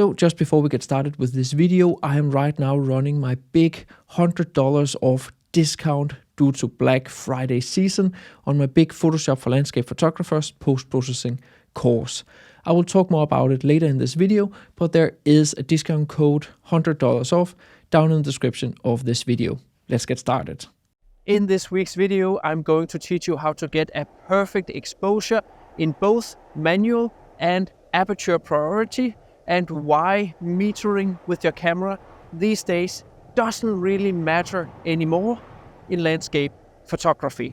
So just before we get started with this video, I am right now running my big $100 off discount due to Black Friday season on my big Photoshop for landscape photographers post-processing course. I will talk more about it later in this video, but there is a discount code $100 off down in the description of this video. Let's get started. In this week's video, I'm going to teach you how to get a perfect exposure in both manual and aperture priority, and why metering with your camera these days doesn't really matter anymore in landscape photography.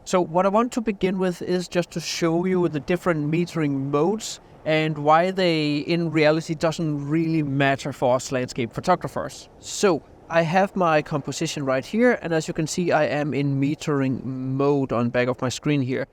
So what I want to begin with is just to show you the different metering modes and why they in reality doesn't really matter for us landscape photographers. So I have my composition right here, and as you can see, I am in metering mode on back of my screen here.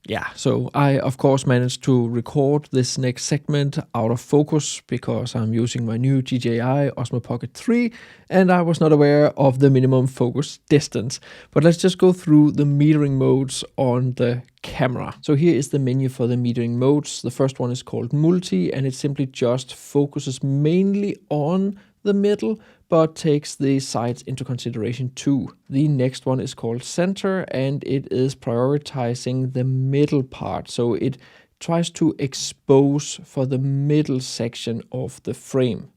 Yeah, so I of course managed to record this next segment out of focus because I'm using my new DJI Osmo Pocket 3 and I was not aware of the minimum focus distance. But let's just go through the metering modes on the camera. So here is the menu for the metering modes. The first one is called multi, and it simply just focuses mainly on the middle, but takes the sides into consideration too. The next one is called center, and it is prioritizing the middle part. So it tries to expose for the middle section of the frame.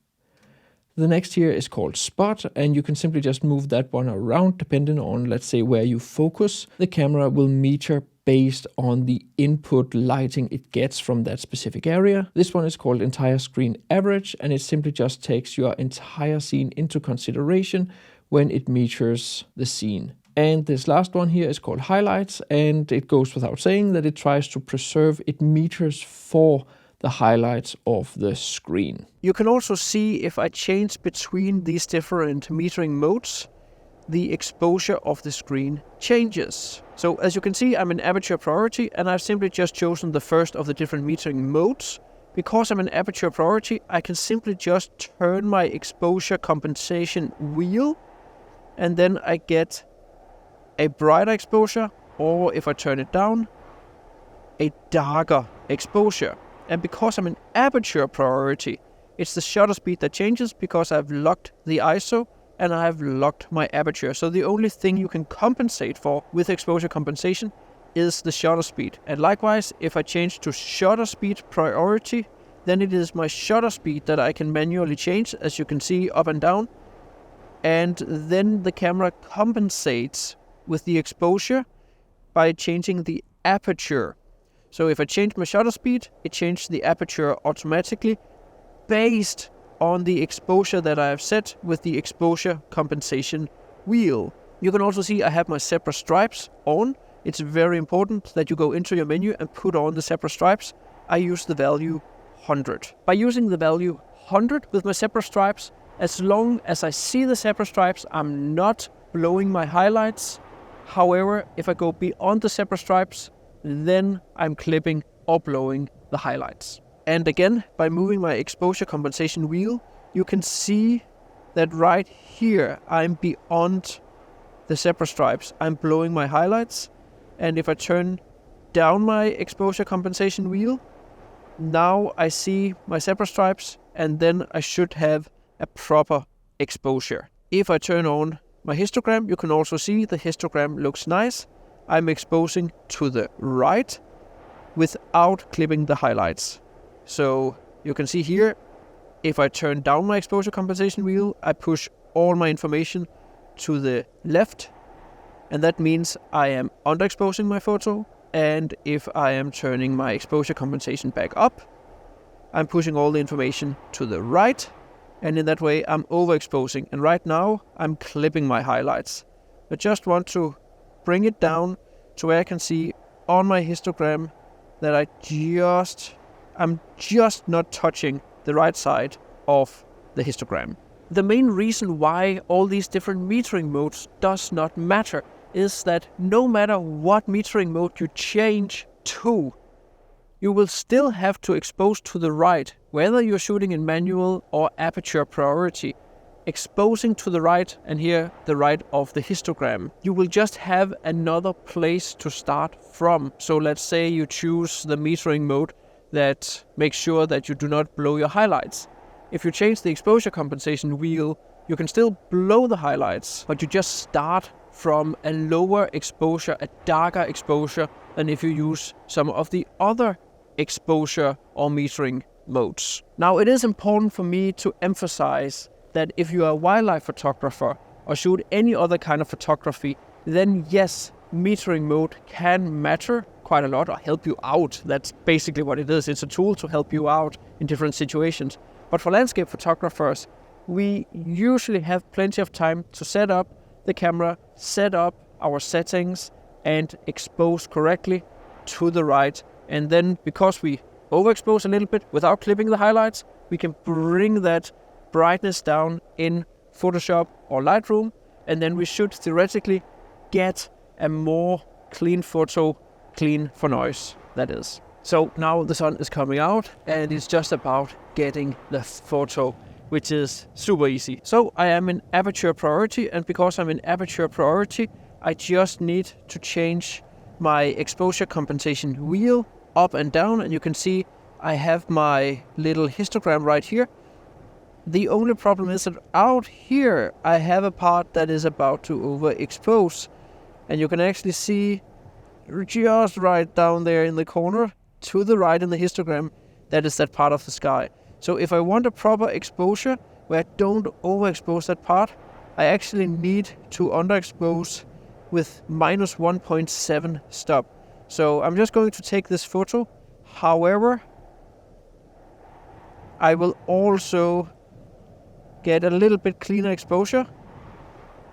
The next here is called spot, and you can simply just move that one around depending on, let's say, where you focus. The camera will meter based on the input lighting it gets from that specific area. This one is called entire screen average, and it simply just takes your entire scene into consideration when it meters the scene. And this last one here is called highlights, and it goes without saying that it tries to preserve it meters for the highlights of the screen. You can also see if I change between these different metering modes, the exposure of the screen changes. So as you can see, I'm in aperture priority, and I've simply just chosen the first of the different metering modes. Because I'm in aperture priority, I can simply just turn my exposure compensation wheel, and then I get a brighter exposure, or if I turn it down, a darker exposure. And because I'm in aperture priority, it's the shutter speed that changes because I've locked the ISO and I've locked my aperture. So the only thing you can compensate for with exposure compensation is the shutter speed. And likewise, if I change to shutter speed priority, then it is my shutter speed that I can manually change, as you can see, up and down. And then the camera compensates with the exposure by changing the aperture. So if I change my shutter speed, it changes the aperture automatically based on the exposure that I have set with the exposure compensation wheel. You can also see I have my zebra stripes on. It's very important that you go into your menu and put on the zebra stripes. I use the value 100. By using the value 100 with my zebra stripes, as long as I see the zebra stripes, I'm not blowing my highlights. However, if I go beyond the zebra stripes, then I'm clipping or blowing the highlights. And again, by moving my exposure compensation wheel, you can see that right here, I'm beyond the zebra stripes. I'm blowing my highlights. And if I turn down my exposure compensation wheel, now I see my zebra stripes, and then I should have a proper exposure. If I turn on my histogram, you can also see the histogram looks nice. I'm exposing to the right without clipping the highlights. So you can see here, if I turn down my exposure compensation wheel, I push all my information to the left, and that means I am underexposing my photo. And if I am turning my exposure compensation back up, I'm pushing all the information to the right, and in that way I'm overexposing. And right now I'm clipping my highlights. I just want to bring it down to where I can see on my histogram that I'm just not touching the right side of the histogram. The main reason why all these different metering modes does not matter is that no matter what metering mode you change to, you will still have to expose to the right, whether you're shooting in manual or aperture priority. exposing to the right, and here the right of the histogram, you will just have another place to start from. So let's say you choose the metering mode that makes sure that you do not blow your highlights. If you change the exposure compensation wheel, you can still blow the highlights, but you just start from a lower exposure, a darker exposure, than if you use some of the other exposure or metering modes. Now, it is important for me to emphasize that if you are a wildlife photographer or shoot any other kind of photography, then yes, metering mode can matter quite a lot or help you out. That's basically what it is. It's a tool to help you out in different situations. But for landscape photographers, we usually have plenty of time to set up the camera, set up our settings, and expose correctly to the right. And then, because we overexpose a little bit without clipping the highlights, we can bring that brightness down in Photoshop or Lightroom, and then we should theoretically get a more clean photo, clean for noise, that is. So now the sun is coming out, and it's just about getting the photo, which is super easy. So I am in Aperture Priority, and because I'm in Aperture Priority, I just need to change my exposure compensation wheel up and down, and you can see I have my little histogram right here. The only problem is that out here I have a part that is about to overexpose, and you can actually see just right down there in the corner to the right in the histogram, that is that part of the sky. So if I want a proper exposure where I don't overexpose that part, I actually need to underexpose with minus 1.7 stop. So I'm just going to take this photo. However, I will also get a little bit cleaner exposure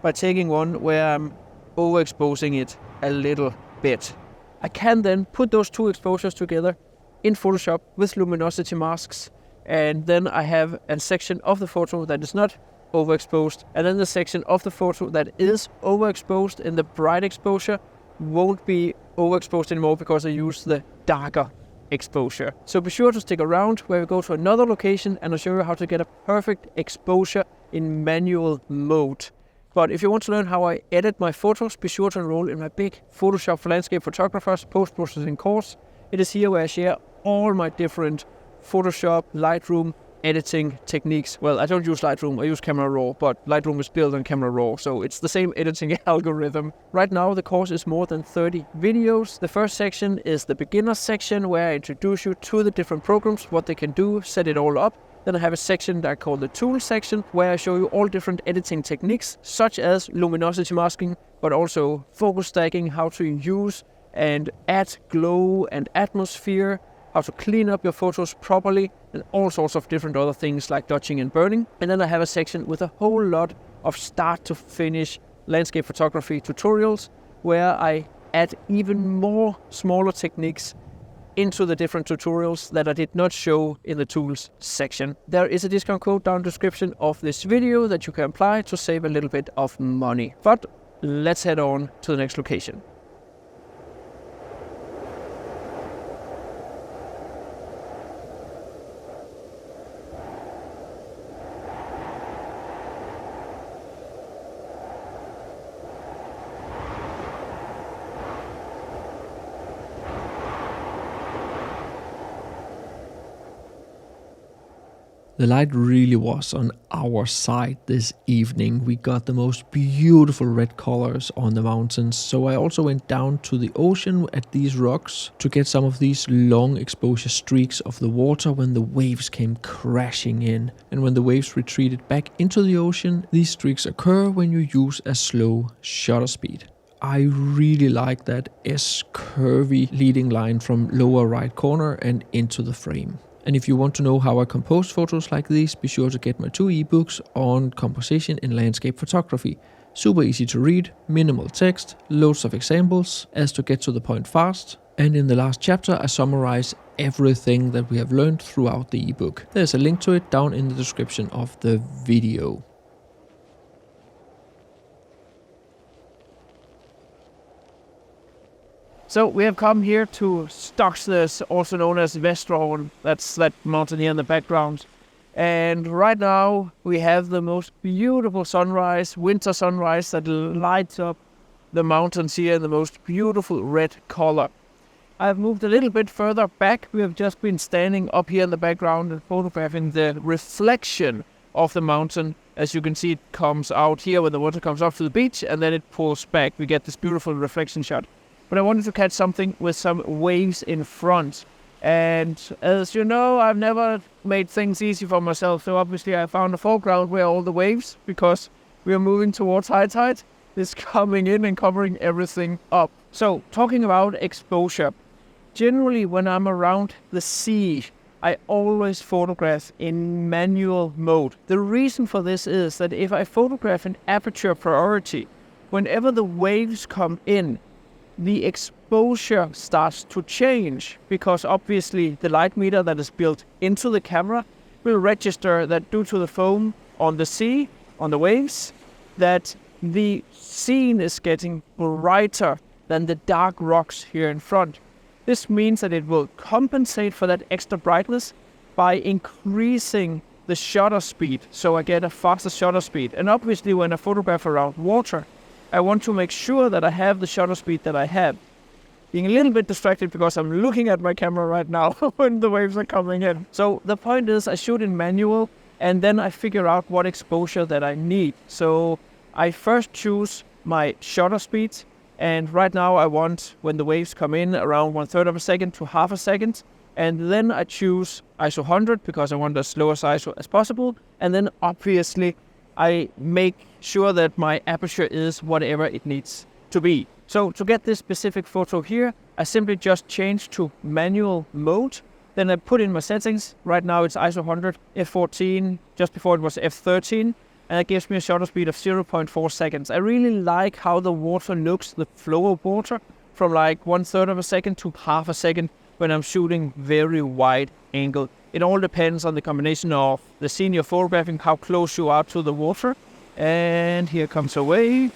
by taking one where I'm overexposing it a little bit. I can then put those two exposures together in Photoshop with luminosity masks, and then I have a section of the photo that is not overexposed, and then the section of the photo that is overexposed in the bright exposure won't be overexposed anymore because I use the darker exposure. So be sure to stick around where we go to another location and I'll show you how to get a perfect exposure in manual mode. But if you want to learn how I edit my photos, be sure to enroll in my big Photoshop for landscape photographers post-processing course. It is here where I share all my different Photoshop, Lightroom editing techniques. Well, I don't use Lightroom, I use Camera Raw, but Lightroom is built on Camera Raw, so it's the same editing algorithm. Right now the course is more than 30 videos. The first section is the beginner section where I introduce you to the different programs, what they can do, set it all up. Then I have a section that I call the tools section where I show you all different editing techniques such as luminosity masking, but also focus stacking, how to use and add glow and atmosphere, how to clean up your photos properly, and all sorts of different other things like dodging and burning. And then I have a section with a whole lot of start to finish landscape photography tutorials where I add even more smaller techniques into the different tutorials that I did not show in the tools section. There is a discount code down in the description of this video that you can apply to save a little bit of money. But let's head on to the next location. The light really was on our side this evening. We got the most beautiful red colors on the mountains. So I also went down to the ocean at these rocks to get some of these long exposure streaks of the water when the waves came crashing in. And when the waves retreated back into the ocean, these streaks occur when you use a slow shutter speed. I really like that S-curvy leading line from lower right corner and into the frame. And if you want to know how I compose photos like these, be sure to get my 2 ebooks on composition in landscape photography. Super easy to read, minimal text, loads of examples, as to get to the point fast. And in the last chapter I summarize everything that we have learned throughout the ebook. There's a link to it down in the description of the video. So we have come here to Stocksnes, also known as Vesterålen. That's that mountain here in the background. And right now we have the most beautiful sunrise, winter sunrise that lights up the mountains here in the most beautiful red color. I've moved a little bit further back. We have just been standing up here in the background and photographing the reflection of the mountain. As you can see, it comes out here when the water comes up to the beach and then it pulls back. We get this beautiful reflection shot. But I wanted to catch something with some waves in front. And as you know, I've never made things easy for myself. So obviously I found a foreground where all the waves, because we are moving towards high tide, is coming in and covering everything up. So talking about exposure. Generally when I'm around the sea, I always photograph in manual mode. The reason for this is that if I photograph in Aperture Priority, whenever the waves come in, the exposure starts to change, because obviously the light meter that is built into the camera will register that due to the foam on the sea, on the waves, that the scene is getting brighter than the dark rocks here in front. This means that it will compensate for that extra brightness by increasing the shutter speed, so I get a faster shutter speed. And obviously when I photograph around water, I want to make sure that I have the shutter speed that I have. Being a little bit distracted because I'm looking at my camera right now when the waves are coming in. So the point is I shoot in manual and then I figure out what exposure that I need. So I first choose my shutter speed, and right now I want, when the waves come in, around 1/3 of a second to half a second. And then I choose ISO 100 because I want as low as ISO as possible. And then obviously I make sure that my aperture is whatever it needs to be. So to get this specific photo here, I simply just change to manual mode. Then I put in my settings. Right now it's ISO 100, f14, just before it was f13. And it gives me a shutter speed of 0.4 seconds. I really like how the water looks, the flow of water, from like 1/3 of a second to half a second when I'm shooting very wide angle. It all depends on the combination of the scene you're photographing, how close you are to the water. And here comes a wave.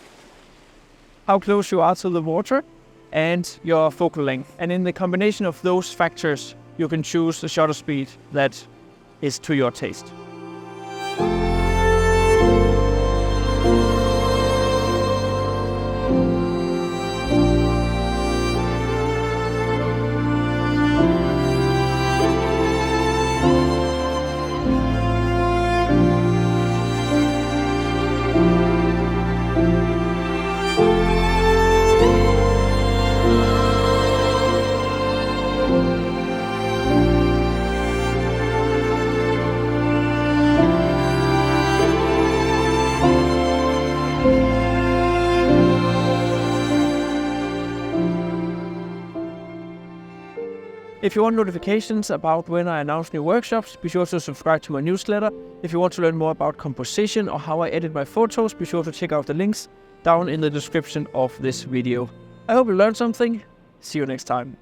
How close you are to the water and your focal length. And in the combination of those factors, you can choose the shutter speed that is to your taste. If you want notifications about when I announce new workshops, be sure to subscribe to my newsletter. If you want to learn more about composition or how I edit my photos, be sure to check out the links down in the description of this video. I hope you learned something. See you next time.